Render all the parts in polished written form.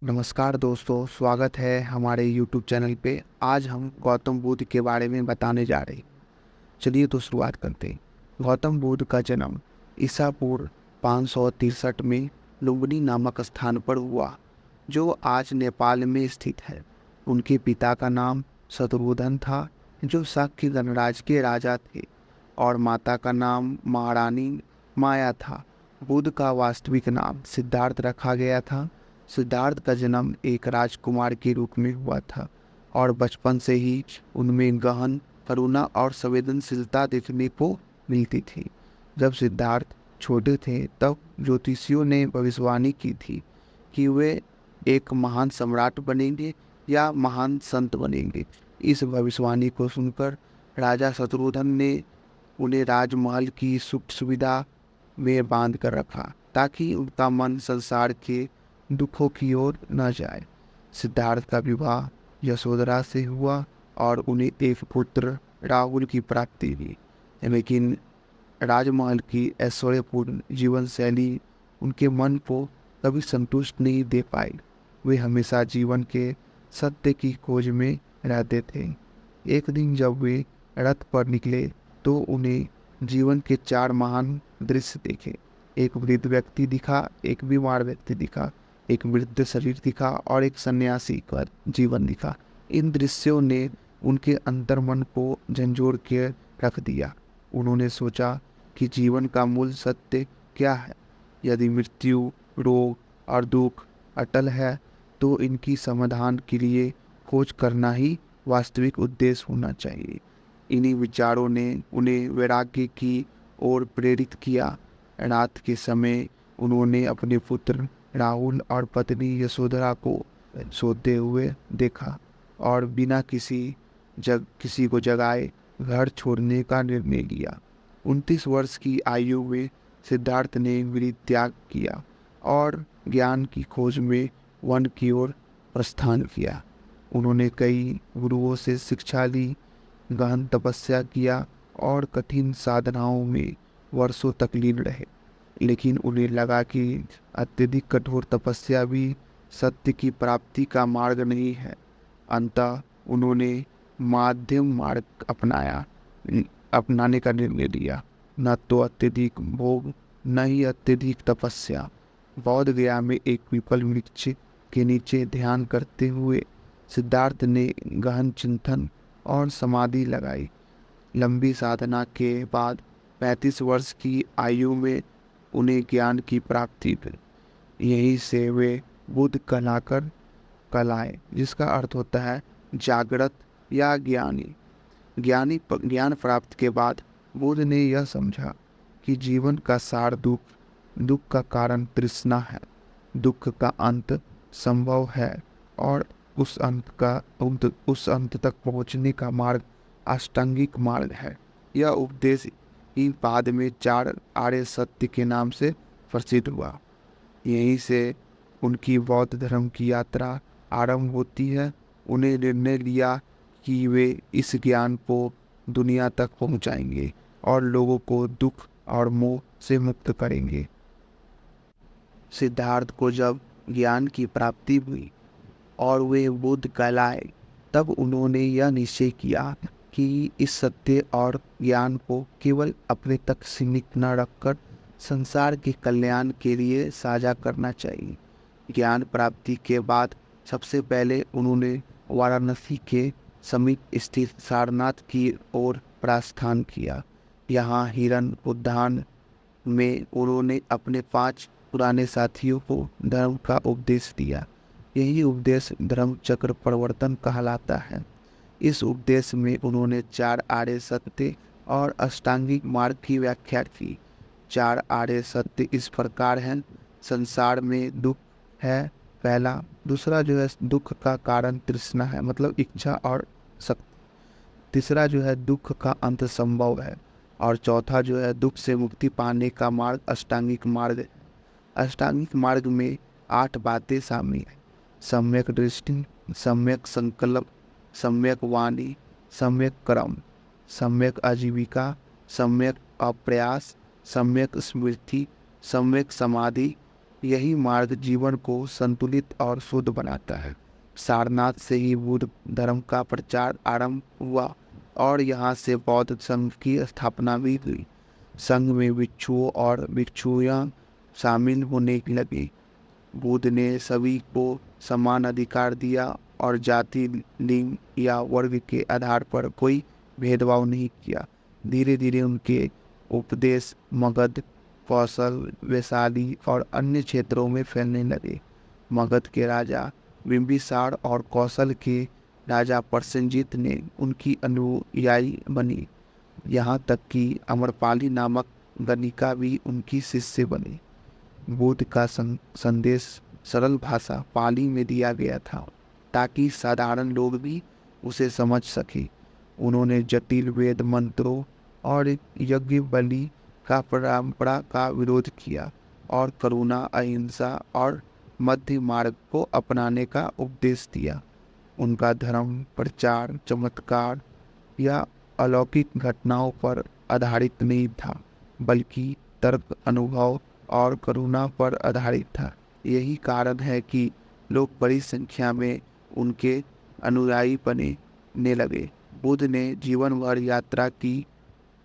नमस्कार दोस्तों, स्वागत है हमारे YouTube चैनल पे। आज हम गौतम बुद्ध के बारे में बताने जा रहे हैं। चलिए तो शुरुआत करते हैं। गौतम बुद्ध का जन्म ईसा पूर्व 563 में लुम्बिनी नामक स्थान पर हुआ, जो आज नेपाल में स्थित है। उनके पिता का नाम शत्रुघ्न था, जो शाक्य गणराज्य के राजा थे, और माता का नाम महारानी माया था। बुद्ध का वास्तविक नाम सिद्धार्थ रखा गया था। सिद्धार्थ का जन्म एक राजकुमार के रूप में हुआ था और बचपन से ही उनमें गहन करुणा और संवेदनशीलता देखने को मिलती थी। जब सिद्धार्थ छोटे थे तब ज्योतिषियों ने भविष्यवाणी की थी कि वे एक महान सम्राट बनेंगे या महान संत बनेंगे। इस भविष्यवाणी को सुनकर राजा शत्रुघ्न ने उन्हें राजमहल की सुख सुविधा में बांध कर रखा, ताकि उनका मन संसार के दुखों की ओर न जाए। सिद्धार्थ का विवाह यशोधरा से हुआ और उन्हें एक पुत्र राहुल की प्राप्ति हुई। लेकिन राजमहल की ऐश्वर्यपूर्ण जीवन शैली उनके मन को कभी संतुष्ट नहीं दे पाई। वे हमेशा जीवन के सत्य की खोज में रहते थे। एक दिन जब वे रथ पर निकले तो उन्हें जीवन के 4 महान दृश्य देखे। एक वृद्ध व्यक्ति दिखा, एक बीमार व्यक्ति दिखा, एक वृद्ध शरीर दिखा और एक सन्यासी का जीवन दिखा। इन दृश्यों ने उनके अंतर्मन को झंझोर के रख दिया। उन्होंने सोचा कि जीवन का मूल सत्य क्या है। यदि मृत्यु, रोग और दुख अटल है, तो इनकी समाधान के लिए खोज करना ही वास्तविक उद्देश्य होना चाहिए। इन्हीं विचारों ने उन्हें वैराग्य की ओर प्रेरित किया। रात के समय उन्होंने अपने पुत्र राहुल और पत्नी यशोधरा को सोते हुए देखा और बिना किसी को जगाए घर छोड़ने का निर्णय लिया। 29 वर्ष की आयु में सिद्धार्थ ने गृह त्याग किया और ज्ञान की खोज में वन की ओर प्रस्थान किया। उन्होंने कई गुरुओं से शिक्षा ली, गहन तपस्या किया और कठिन साधनाओं में वर्षों तक लीन रहे। लेकिन उन्हें लगा कि अत्यधिक कठोर तपस्या भी सत्य की प्राप्ति का मार्ग नहीं है। अंततः उन्होंने माध्यम मार्ग अपनाने का निर्णय लिया, न तो अत्यधिक भोग न ही अत्यधिक तपस्या। बौद्ध गया में एक पीपल वृक्ष के नीचे ध्यान करते हुए सिद्धार्थ ने गहन चिंतन और समाधि लगाई। लंबी साधना के बाद 35 वर्ष की आयु में उन्हें ज्ञान की प्राप्ति हुई। यहीं से वे बुद्ध कहलाए, जिसका अर्थ होता है जागृत या ज्ञानी। ज्ञान प्राप्त के बाद बुद्ध ने यह समझा कि जीवन का सार दुख का कारण तृष्णा है, दुख का अंत संभव है और उस अंत तक पहुंचने का मार्ग अष्टांगिक मार्ग है। यह उपदेश ही बाद में 4 आर्य सत्य के नाम से प्रसिद्ध हुआ। यहीं से उनकी बौद्ध धर्म की यात्रा आरंभ होती है। उन्हें निर्णय लिया कि वे इस ज्ञान को दुनिया तक पहुंचाएंगे और लोगों को दुख और मोह से मुक्त करेंगे। सिद्धार्थ को जब ज्ञान की प्राप्ति हुई और वे बुद्ध कहलाए, तब उन्होंने यह निश्चय किया कि इस सत्य और ज्ञान को केवल अपने तक सीमित न रखकर संसार के कल्याण के लिए साझा करना चाहिए। ज्ञान प्राप्ति के बाद सबसे पहले उन्होंने वाराणसी के समीप स्थित सारनाथ की ओर प्रस्थान किया। यहाँ हिरन उद्यान में उन्होंने अपने 5 पुराने साथियों को धर्म का उपदेश दिया। यही उपदेश धर्म चक्र प्रवर्तन कहलाता है। इस उपदेश में उन्होंने 4 आर्य सत्य और अष्टांगिक मार्ग की व्याख्या की। 4 आर्य सत्य इस प्रकार हैं। संसार में दुख है, पहला। दूसरा जो है, दुख का कारण तृष्णा है, मतलब इच्छा और शक्ति। तीसरा जो है, दुख का अंत संभव है। और चौथा जो है, दुख से मुक्ति पाने का मार्ग अष्टांगिक मार्ग है। अष्टांगिक मार्ग में 8 बातें शामिल हैं: सम्यक दृष्टि, सम्यक संकल्प, सम्यक वाणी, सम्यक कर्म, सम्यक आजीविका, सम्यक अप्रयास, सम्यक स्मृति, सम्यक समाधि यही मार्ग जीवन को संतुलित और शुद्ध बनाता है। सारनाथ से ही बुद्ध धर्म का प्रचार आरंभ हुआ और यहाँ से बौद्ध संघ की स्थापना भी हुई। संघ में भिक्षुओं और भिक्षुएं शामिल होने लगे। बुद्ध ने सभी को समान अधिकार दिया और जाति, लिंग या वर्ग के आधार पर कोई भेदभाव नहीं किया। धीरे धीरे उनके उपदेश मगध, कौशल, वैशाली और अन्य क्षेत्रों में फैलने लगे। मगध के राजा बिंबिसार और कौशल के राजा प्रसेनजीत ने उनकी अनुयायी बनी। यहाँ तक कि अमरपाली नामक गणिका भी उनकी शिष्य बने। बुद्ध का संदेश सरल भाषा पाली में दिया गया था ताकि साधारण लोग भी उसे समझ सके। उन्होंने जटिल वेद मंत्रों और यज्ञ बलि का परंपरा का विरोध किया और करुणा, अहिंसा और मध्य मार्ग को अपनाने का उपदेश दिया। उनका धर्म प्रचार चमत्कार या अलौकिक घटनाओं पर आधारित नहीं था, बल्कि तर्क, अनुभव और करुणा पर आधारित था। यही कारण है कि लोग बड़ी संख्या में उनके अनुयायी बनने लगे। बुद्ध ने जीवन भर यात्रा की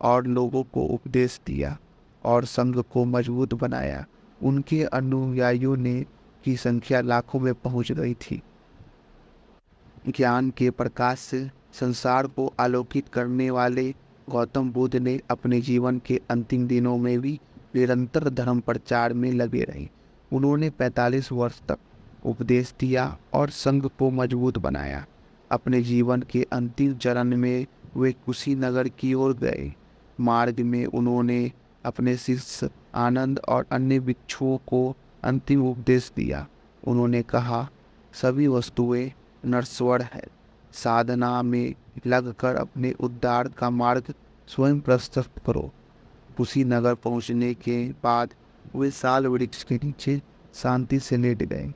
और लोगों को उपदेश दिया और संघ को मजबूत बनाया। उनके अनुयायियों ने की संख्या लाखों में पहुंच गई थी। ज्ञान के प्रकाश से संसार को आलोकित करने वाले गौतम बुद्ध ने अपने जीवन के अंतिम दिनों में भी निरंतर धर्म प्रचार में लगे रहे। उन्होंने 45 वर्ष तक उपदेश दिया और संघ को मजबूत बनाया। अपने जीवन के अंतिम चरण में वे कुशीनगर की ओर गए। मार्ग में उन्होंने अपने शिष्य आनंद और अन्य भिक्षुओं को अंतिम उपदेश दिया। उन्होंने कहा, सभी वस्तुएं नश्वर है। साधना में लगकर अपने उद्धार का मार्ग स्वयं प्रशस्त करो। कुशीनगर पहुंचने के बाद वे साल वृक्ष के नीचे शांति से लेट गए।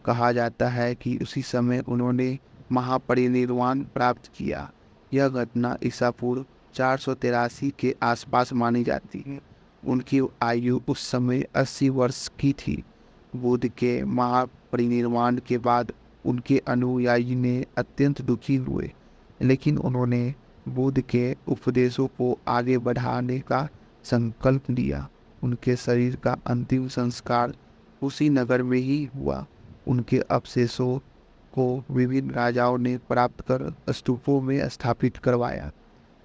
कहा जाता है कि उसी समय उन्होंने महापरिनिर्वाण प्राप्त किया। यह घटना ईसा पूर्व 483 के आसपास मानी जाती है। उनकी आयु उस समय 80 वर्ष की थी। बुद्ध के महापरिनिर्वाण के बाद उनके अनुयायी ने अत्यंत दुखी हुए, लेकिन उन्होंने बुद्ध के उपदेशों को आगे बढ़ाने का संकल्प लिया। उनके शरीर का अंतिम संस्कार उसी नगर में ही हुआ। उनके अवशेषों को विभिन्न राजाओं ने प्राप्त कर स्तूपों में स्थापित करवाया।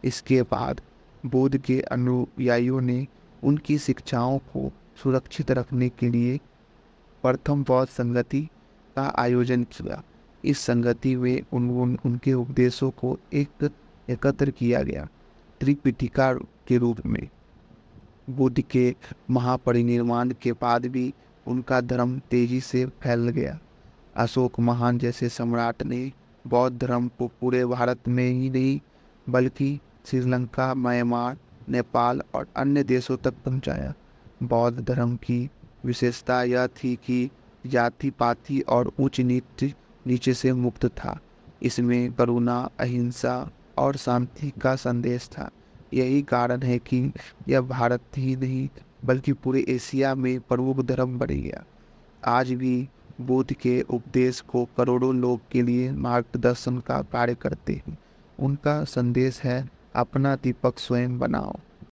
इसके बाद बुद्ध के अनुयायियों ने उनकी शिक्षाओं को सुरक्षित रखने के लिए प्रथम बौद्ध संगति का आयोजन किया। इस संगति में उनके उपदेशों को एकत्र किया गया त्रिपिटिका के रूप में। बुद्ध के महापरिनिर्वाण के बाद भी उनका धर्म तेजी से फैल गया। अशोक महान जैसे सम्राट ने बौद्ध धर्म को पूरे भारत में ही नहीं बल्कि श्रीलंका, म्यांमार, नेपाल और अन्य देशों तक पहुंचाया। बौद्ध धर्म की विशेषता यह थी कि जाति पाति और ऊंच नीचे से मुक्त था। इसमें करुणा, अहिंसा और शांति का संदेश था। यही कारण है कि यह भारत ही नहीं बल्कि पूरे एशिया में प्रमुख धर्म बन गया। आज भी बुद्ध के उपदेश को करोड़ों लोग के लिए मार्गदर्शन का कार्य करते हैं। उनका संदेश है, अपना दीपक स्वयं बनाओ।